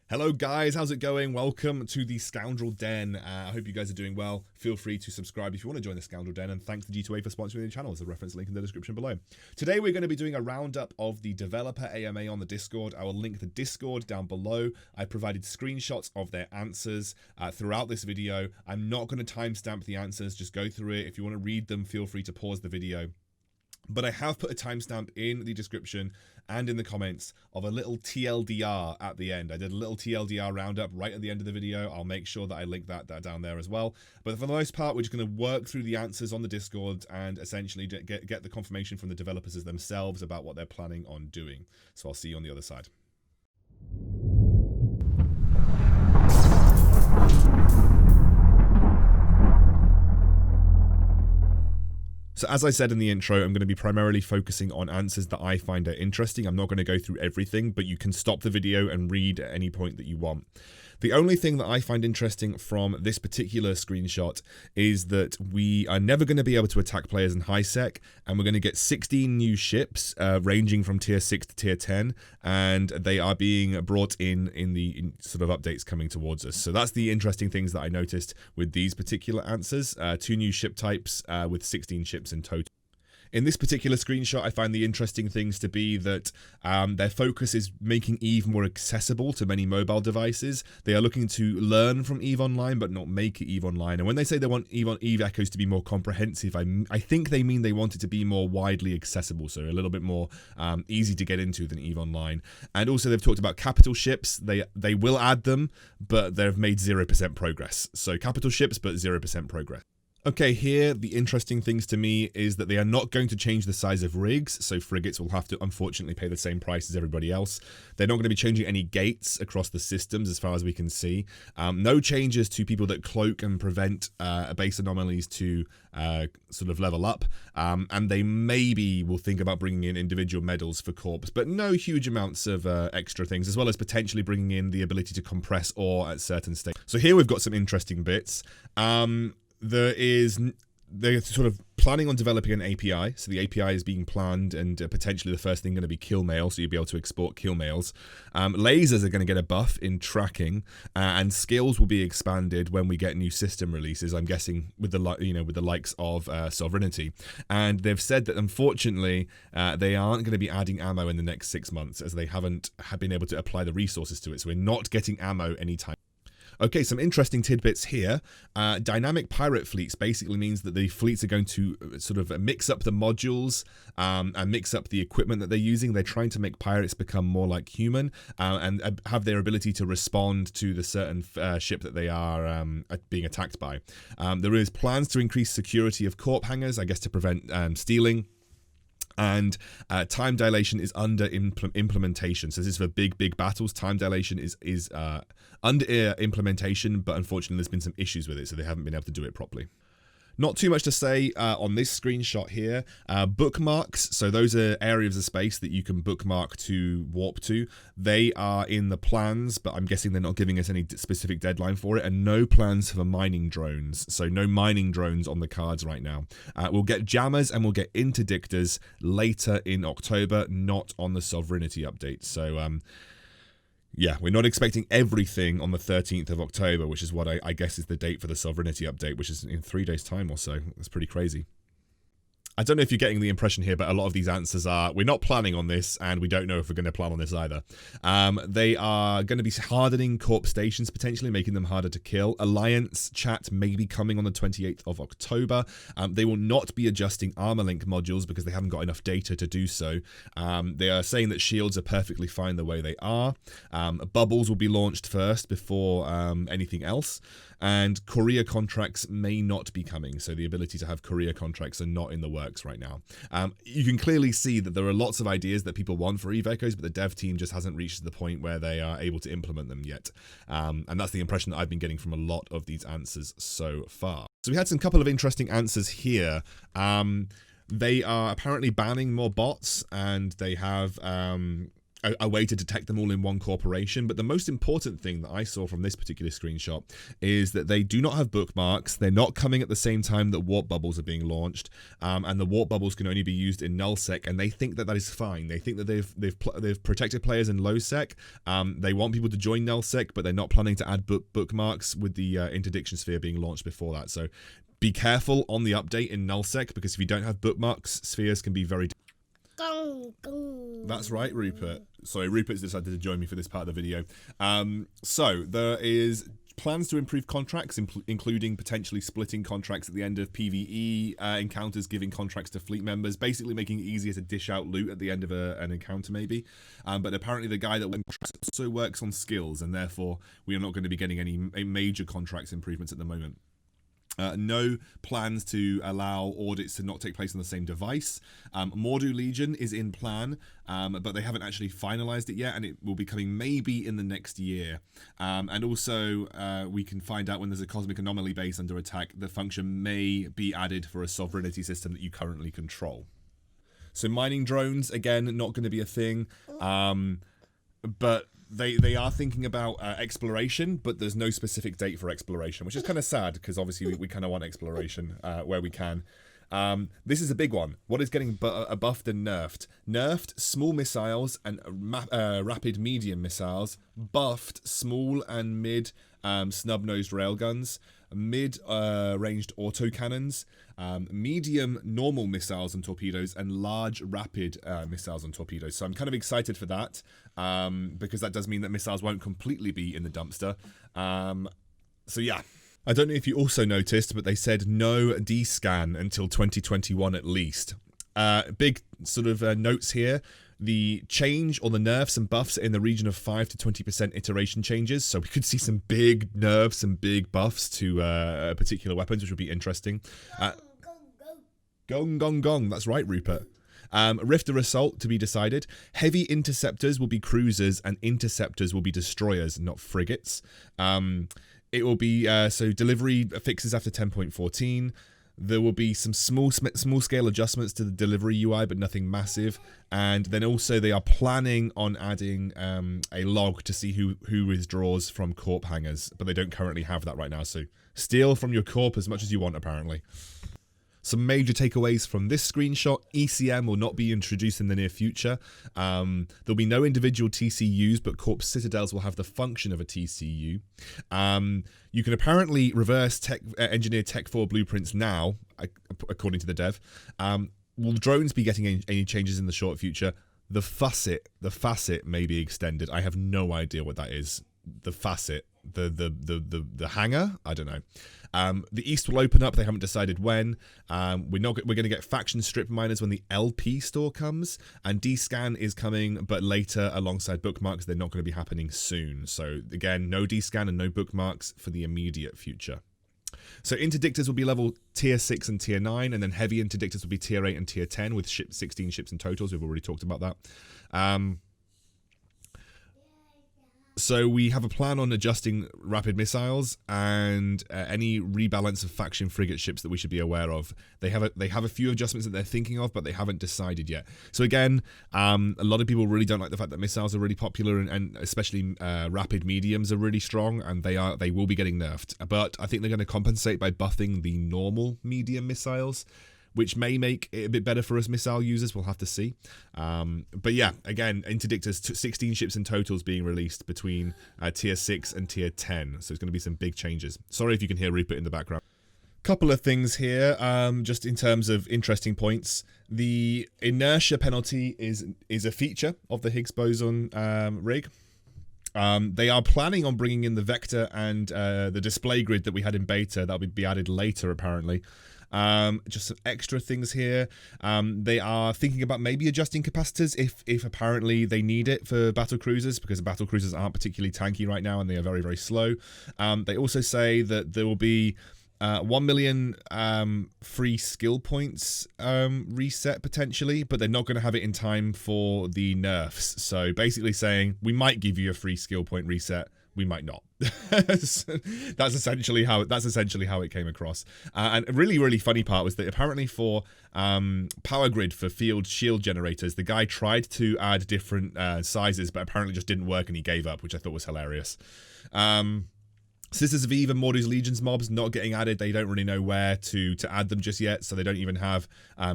Hello guys, how's it going? Welcome to the Scoundrel Den. I hope you guys are doing well. Feel free to subscribe if you want to join the Scoundrel Den, and thanks to G2A for sponsoring the channel. There's a reference link in the description below. Today we're going to be doing a roundup of the developer AMA on the Discord. I will link the Discord down below. I provided screenshots of their answers throughout this video. I'm not going to timestamp the answers, just go through it. If you want to read them, feel free to pause the video. But I have put a timestamp in the description and in the comments of a little TLDR at the end. I did a little TLDR roundup right at the end of the video. I'll make sure that I link that down there as well. But for the most part, we're just going to work through the answers on the Discord and essentially get the confirmation from the developers themselves about what they're planning on doing. So I'll see you on the other side. So as I said in the intro, I'm going to be primarily focusing on answers that I find are interesting. I'm not going to go through everything, but you can stop the video and read at any point that you want. The only thing that I find interesting from this particular screenshot is that we are never going to be able to attack players in high sec, and we're going to get 16 new ships ranging from tier 6 to tier 10, and they are being brought in the sort of updates coming towards us. So that's the interesting things that I noticed with these particular answers. 2 new ship types with 16 ships in total. In this particular screenshot, I find the interesting things to be that their focus is making EVE more accessible to many mobile devices. They are looking to learn from EVE Online, but not make EVE Online. And when they say they want EVE Echoes to be more comprehensive, I think they mean they want it to be more widely accessible, so a little bit more easy to get into than EVE Online. And also they've talked about capital ships. They will add them, but they've made 0% progress. So capital ships, but 0% progress. Okay, here, the interesting things to me is that they are not going to change the size of rigs, so frigates will have to, unfortunately, pay the same price as everybody else. They're not going to be changing any gates across the systems, as far as we can see. No changes to people that cloak and prevent base anomalies to sort of level up. And they maybe will think about bringing in individual medals for corps, but no huge amounts of extra things, as well as potentially bringing in the ability to compress ore at certain states. So here we've got some interesting bits. They're sort of planning on developing an API. So the API is being planned, and potentially the first thing going to be kill mail, so you'll be able to export kill mails. Lasers are going to get a buff in tracking, and skills will be expanded when we get new system releases. I'm guessing with the likes of Sovereignty. And they've said that unfortunately they aren't going to be adding ammo in the next 6 months, as they haven't been able to apply the resources to it. So we're not getting ammo anytime. Okay, some interesting tidbits here. Dynamic pirate fleets basically means that the fleets are going to sort of mix up the modules and mix up the equipment that they're using. They're trying to make pirates become more like human and have their ability to respond to the certain ship that they are being attacked by. There is plans to increase security of corp hangars, I guess to prevent stealing. And time dilation is under implementation. So this is for big battles. Time dilation is under implementation, but unfortunately there's been some issues with it, so they haven't been able to do it properly. Not too much to say on this screenshot here. Bookmarks, so those are areas of space that you can bookmark to warp to. They are in the plans, but I'm guessing they're not giving us any specific deadline for it, and no plans for mining drones. So no mining drones on the cards right now. We'll get jammers and we'll get interdictors later in October, not on the Sovereignty update. So yeah, we're not expecting everything on the 13th of October, which is what I guess is the date for the Sovereignty update, which is in 3 days' time or so. That's pretty crazy. I don't know if you're getting the impression here, but a lot of these answers are, we're not planning on this, and we don't know if we're going to plan on this either. They are going to be hardening corp stations, potentially making them harder to kill. Alliance chat may be coming on the 28th of October. They will not be adjusting armor link modules because they haven't got enough data to do so. They are saying that shields are perfectly fine the way they are. Bubbles will be launched first before anything else. And courier contracts may not be coming, so the ability to have courier contracts are not in the works right now. You can clearly see that there are lots of ideas that people want for EVE Echoes, but the dev team just hasn't reached the point where they are able to implement them yet. And that's the impression that I've been getting from a lot of these answers so far. So we had some couple of interesting answers here. They are apparently banning more bots, and they have a way to detect them all in one corporation. But the most important thing that I saw from this particular screenshot is that they do not have bookmarks. They're not coming at the same time that warp bubbles are being launched, and the warp bubbles can only be used in nullsec, and they think that that is fine. They think that they've protected players in lowsec. They want people to join nullsec, but they're not planning to add bookmarks with the interdiction sphere being launched before that. So be careful on the update in nullsec, because if you don't have bookmarks, spheres can be very... That's right, Rupert. Sorry, Rupert's decided to join me for this part of the video. So there is plans to improve contracts, including potentially splitting contracts at the end of PvE encounters, giving contracts to fleet members, basically making it easier to dish out loot at the end of an encounter, maybe. But apparently the guy that also works on skills, and therefore we are not going to be getting any major contracts improvements at the moment. No plans to allow audits to not take place on the same device. Mordu Legion is in plan, but they haven't actually finalized it yet, and it will be coming maybe in the next year. And also, we can find out when there's a cosmic anomaly base under attack, the function may be added for a sovereignty system that you currently control. So mining drones, again, not going to be a thing, but they are thinking about exploration, but there's no specific date for exploration, which is kind of sad, because obviously we kind of want exploration where we can. This is a big one. What is getting buffed and nerfed? Nerfed small missiles and rapid medium missiles. Buffed small and mid snub-nosed railguns. Mid-ranged autocannons. Medium normal missiles and torpedoes, and large rapid missiles and torpedoes. So I'm kind of excited for that, because that does mean that missiles won't completely be in the dumpster. So yeah. I don't know if you also noticed, but they said no D-scan until 2021 at least. Big sort of notes here. The change or the nerfs and buffs are in the region of 5 to 20% iteration changes, so we could see some big nerfs and big buffs to particular weapons, which would be interesting. Gong, gong, gong. That's right, Rupert. Rift or Assault to be decided. Heavy interceptors will be cruisers, and interceptors will be destroyers, not frigates. It will be so delivery fixes after 10.14. There will be some small scale adjustments to the delivery UI, but nothing massive. And then also they are planning on adding a log to see who withdraws from corp hangars, but they don't currently have that right now. So steal from your corp as much as you want, apparently. Some major takeaways from this screenshot: ECM will not be introduced in the near future. There'll be no individual TCUs, but Corp Citadels will have the function of a TCU. You can apparently reverse engineer Tech 4 blueprints now, according to the dev. Will drones be getting any changes in the short future? The facet may be extended. I have no idea what that is. The facet. The hangar, I don't know. The East will open up. They haven't decided when. We're going to get faction strip miners when the LP store comes, and D-scan is coming, but later alongside bookmarks. They're not going to be happening soon. So again, no D-scan and no bookmarks for the immediate future. So interdictors will be level tier 6 and tier 9, and then heavy interdictors will be tier 8 and tier 10 with 16 ships in totals. We've already talked about that. So we have a plan on adjusting rapid missiles and any rebalance of faction frigate ships that we should be aware of. They have a few adjustments that they're thinking of, but they haven't decided yet. So again, a lot of people really don't like the fact that missiles are really popular, and especially rapid mediums are really strong, and they will be getting nerfed. But I think they're going to compensate by buffing the normal medium missiles, which may make it a bit better for us missile users. We'll have to see. But yeah, again, interdictors, 16 ships in totals being released between tier 6 and tier 10. So it's going to be some big changes. Sorry if you can hear Rupert in the background. Couple of things here, just in terms of interesting points. The inertia penalty is a feature of the Higgs boson rig. They are planning on bringing in the vector and the display grid that we had in beta. That'll be added later, apparently. Just some extra things here. They are thinking about maybe adjusting capacitors if apparently they need it for battle cruisers, because battle cruisers aren't particularly tanky right now and they are very, very slow. They also say that there will be 1 million free skill points reset potentially, but they're not going to have it in time for the nerfs. So basically saying we might give you a free skill point reset, we might not. That's essentially how it came across. And a really funny part was that apparently for power grid for field shield generators, the guy tried to add different sizes, but apparently just didn't work, and he gave up, which I thought was hilarious. Sisters of Eve and Mordu's Legions mobs not getting added. They don't really know where to add them just yet, so they don't even have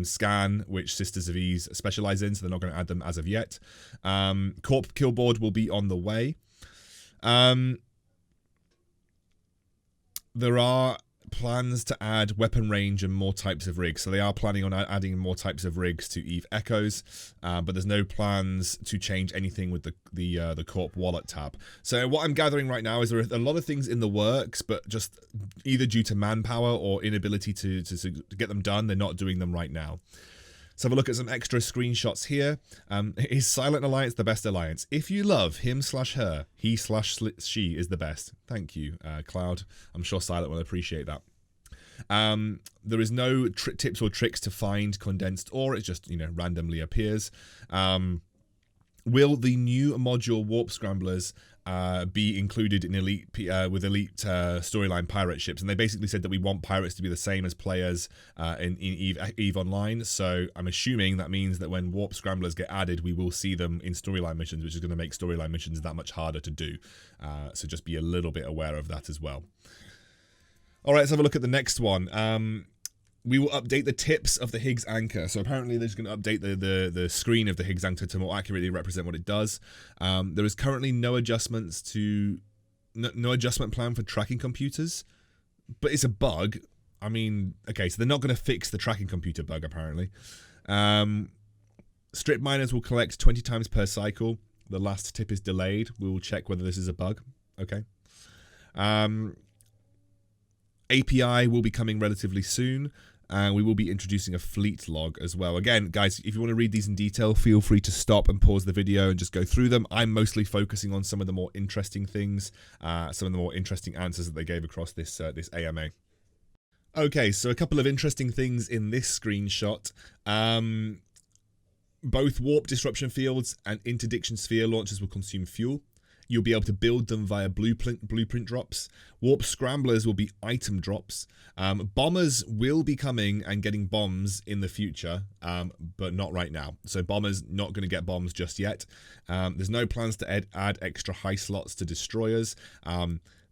scan, which Sisters of Eve specialize in, so they're not going to add them as of yet. Corp kill board will be on the way. There are plans to add weapon range and more types of rigs, so they are planning on adding more types of rigs to Eve Echoes, but there's no plans to change anything with the Corp wallet tab. So what I'm gathering right now is there are a lot of things in the works, but just either due to manpower or inability to get them done, they're not doing them right now. Let's have a look at some extra screenshots here. Is Silent Alliance the best alliance? If you love him/her, he/she is the best. Thank you, Cloud. I'm sure Silent will appreciate that. There is no tips or tricks to find condensed ore. It just, randomly appears. Will the new module Warp Scramblers be included in elite with elite storyline pirate ships? And they basically said that we want pirates to be the same as players in Eve Online. So I'm assuming that means that when Warp Scramblers get added, we will see them in storyline missions, which is going to make storyline missions that much harder to do. So just be a little bit aware of that as well. All right, let's have a look at the next one. We will update the tips of the Higgs anchor. So apparently they're just going to update the screen of the Higgs anchor to more accurately represent what it does. There is currently no adjustment plan for tracking computers, but it's a bug. I mean, okay, so they're not going to fix the tracking computer bug apparently. Strip miners will collect 20 times per cycle. The last tip is delayed. We will check whether this is a bug. Okay. API will be coming relatively soon, and we will be introducing a fleet log as well. Again, guys, if you want to read these in detail, feel free to stop and pause the video and just go through them. I'm mostly focusing on some of the more interesting things, some of the more interesting answers that they gave across this AMA. Okay, so a couple of interesting things in this screenshot. Both warp disruption fields and interdiction sphere launchers will consume fuel. You'll be able to build them via blueprint drops. Warp scramblers will be item drops. Bombers will be coming and getting bombs in the future, but not right now. So bombers not going to get bombs just yet. There's no plans to add extra high slots to destroyers.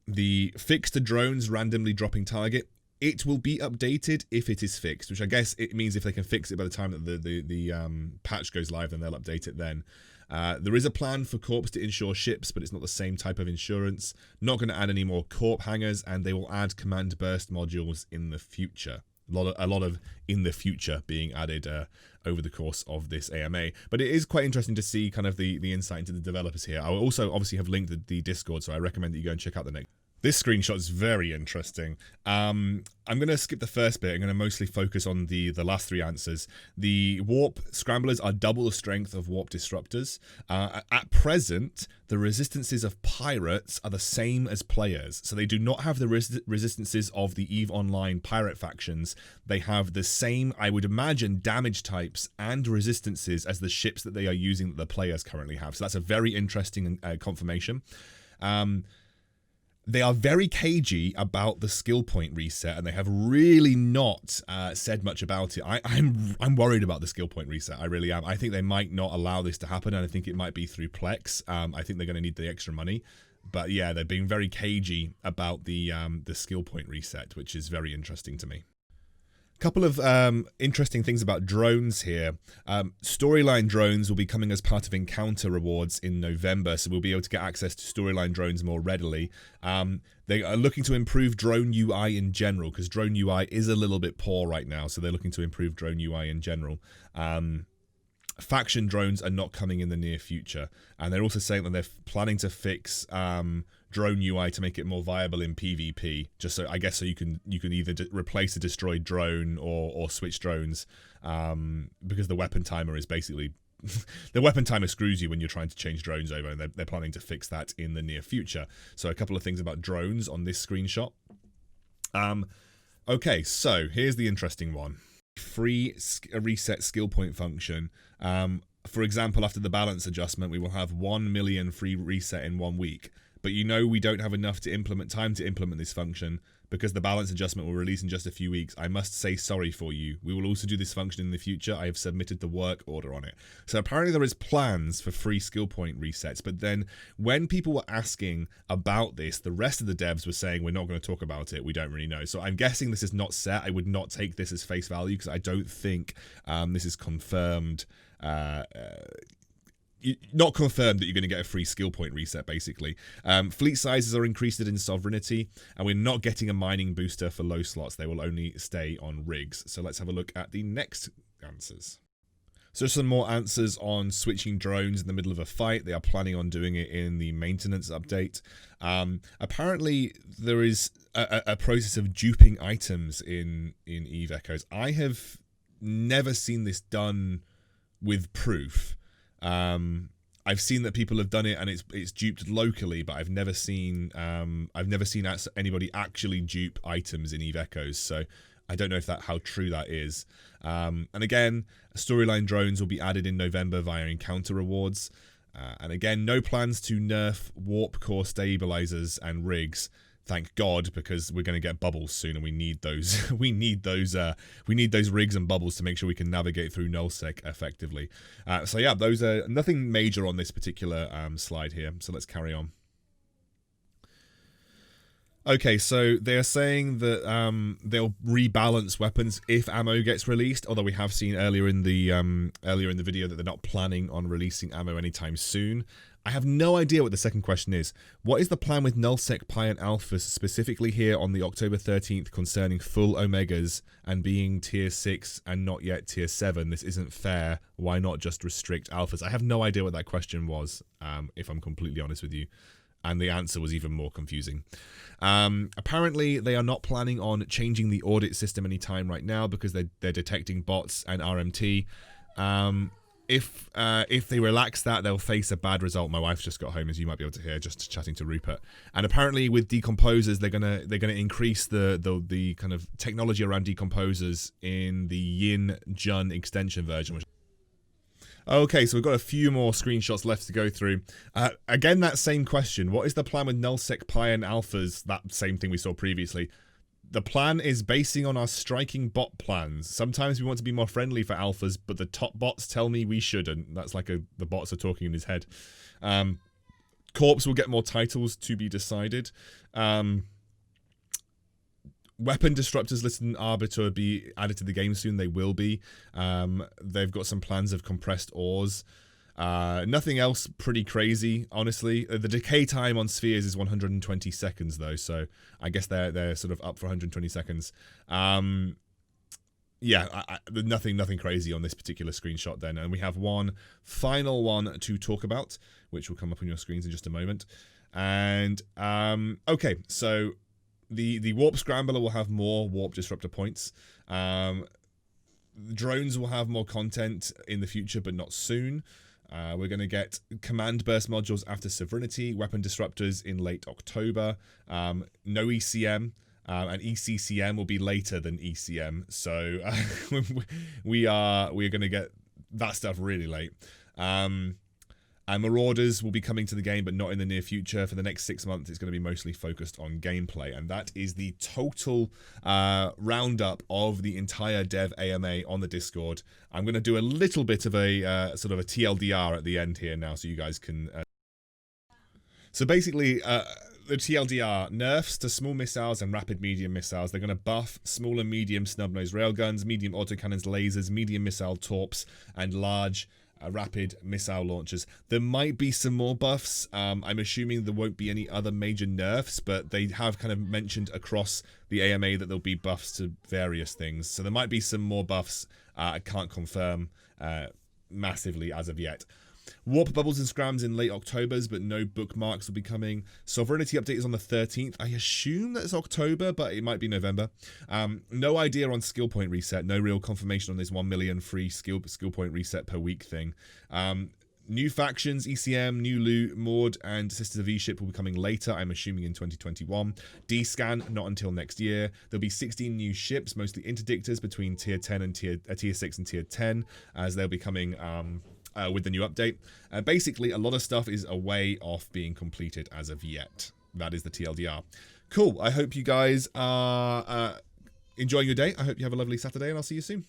The fix to drones randomly dropping target. It will be updated if it is fixed, which I guess it means if they can fix it by the time that the patch goes live, then they'll update it then. There is a plan for Corps to insure ships, but it's not the same type of insurance. Not going to add any more Corp hangers, and they will add command burst modules in the future. A lot of in the future being added over the course of this AMA. But it is quite interesting to see kind of the insight into the developers here. I will also obviously have linked the Discord, so I recommend that you go and check out the next. This screenshot is very interesting. I'm going to skip the first bit. I'm going to mostly focus on the last three answers. The warp scramblers are double the strength of warp disruptors. At present, the resistances of pirates are the same as players. So they do not have the resistances of the EVE Online pirate factions. They have the same, I would imagine, damage types and resistances as the ships that they are using that the players currently have. So that's a very interesting confirmation. They are very cagey about the skill point reset, and they have really not said much about it. I'm worried about the skill point reset. I really am. I think they might not allow this to happen, and I think it might be through Plex. I think they're going to need the extra money. But yeah, they're being very cagey about the skill point reset, which is very interesting to me. Couple of interesting things about drones here. Storyline drones will be coming as part of encounter rewards in November, so we'll be able to get access to storyline drones more readily. They are looking to improve drone UI in general, because drone UI is a little bit poor right now, so they're looking to improve drone UI in general. Faction drones are not coming in the near future, and they're also saying that they're planning to fix drone UI to make it more viable in PvP, just so I guess so you can either replace a destroyed drone or switch drones, because the weapon timer is basically the weapon timer screws you when you're trying to change drones over, and they're planning to fix that in the near future. So a couple of things about drones on this screenshot. Okay, so here's the interesting one. Free reset skill point function. For example, after the balance adjustment, we will have 1 million free reset in 1 week. but you know we don't have enough time to implement this function because the balance adjustment will release in just a few weeks. I must say sorry for you. We will also do this function in the future. I have submitted the work order on it. So apparently there is plans for free skill point resets, but then when people were asking about this, the rest of the devs were saying we're not going to talk about it. We don't really know. So I'm guessing this is not set. I would not take this as face value because I don't think this is confirmed. Not confirmed that you're going to get a free skill point reset, basically. Fleet sizes are increased in sovereignty, and we're not getting a mining booster for low slots. They will only stay on rigs. So let's have a look at the next answers. So some more answers on switching drones in the middle of a fight. They are planning on doing it in the maintenance update. Apparently, there is a process of duping items in Eve Echoes. I have never seen this done with proof. I've seen that people have done it and it's duped locally, but I've never seen anybody actually dupe items in Eve Echoes. So I don't know how true that is. And again, storyline drones will be added in November via encounter rewards. And again, no plans to nerf warp core stabilizers and rigs. Thank God, because we're going to get bubbles soon, and we need those. we need those rigs and bubbles to make sure we can navigate through nullsec effectively. So yeah, those are nothing major on this particular slide here. So let's carry on. Okay, so they are saying that they'll rebalance weapons if ammo gets released. Although we have seen earlier in the video that they're not planning on releasing ammo anytime soon. I have no idea what the second question is. What is the plan with nullsec pi and alphas, specifically here on the October 13th, concerning full omegas and being tier 6 and not yet tier 7? This isn't fair. Why not just restrict alphas? I have no idea what that question was, if I'm completely honest with you. And the answer was even more confusing. Apparently, they are not planning on changing the audit system anytime right now because they're detecting bots and RMT. If they relax that, they'll face a bad result. My wife's just got home, as you might be able to hear, just chatting to Rupert. And apparently, with decomposers, they're gonna increase the kind of technology around decomposers in the Yin Jun extension version. Okay, so we've got a few more screenshots left to go through. Again, that same question. What is the plan with nullsec pi and alphas? That same thing we saw previously. The plan is basing on our striking bot plans. Sometimes we want to be more friendly for alphas, but the top bots tell me we shouldn't. That's like the bots are talking in his head. Corps will get more titles to be decided. Weapon disruptors listed in Arbiter will be added to the game soon. They will be. They've got some plans of compressed ores. Nothing else pretty crazy, honestly. The decay time on spheres is 120 seconds, though, so I guess they're sort of up for 120 seconds. Yeah, nothing crazy on this particular screenshot then. And we have one final one to talk about, which will come up on your screens in just a moment. And, okay, so the Warp Scrambler will have more Warp Disruptor points. Drones will have more content in the future, but not soon. We're going to get command burst modules after Sovereignty, weapon disruptors in late October, no ECM, and ECCM will be later than ECM. So we are going to get that stuff really late. And Marauders will be coming to the game, but not in the near future. For the next 6 months, it's going to be mostly focused on gameplay. And that is the total roundup of the entire dev AMA on the Discord. I'm going to do a little bit of a sort of a TLDR at the end here now, so you guys can... So basically, the TLDR nerfs to small missiles and rapid medium missiles. They're going to buff small and medium snub-nosed railguns, medium autocannons, lasers, medium missile torps, and large... rapid missile launchers. There might be some more buffs. I'm assuming there won't be any other major nerfs, but they have kind of mentioned across the AMA that there'll be buffs to various things. So there might be some more buffs. I can't confirm massively as of yet. Warp bubbles and scrams in late October's, but no bookmarks will be coming. Sovereignty update is on the 13th. I assume that's October, but it might be November. No idea on skill point reset. No real confirmation on this 1 million free skill point reset per week thing. New factions, ECM, new loot, Maud, and Sisters of E-Ship will be coming later, I'm assuming in 2021. D-Scan, not until next year. There'll be 16 new ships, mostly interdictors between tier 10 and tier 6 and tier 10, as they'll be coming with the new update. Basically, a lot of stuff is a way off being completed as of yet. That is the TLDR. Cool. I hope you guys are enjoying your day. I hope you have a lovely Saturday, and I'll see you soon.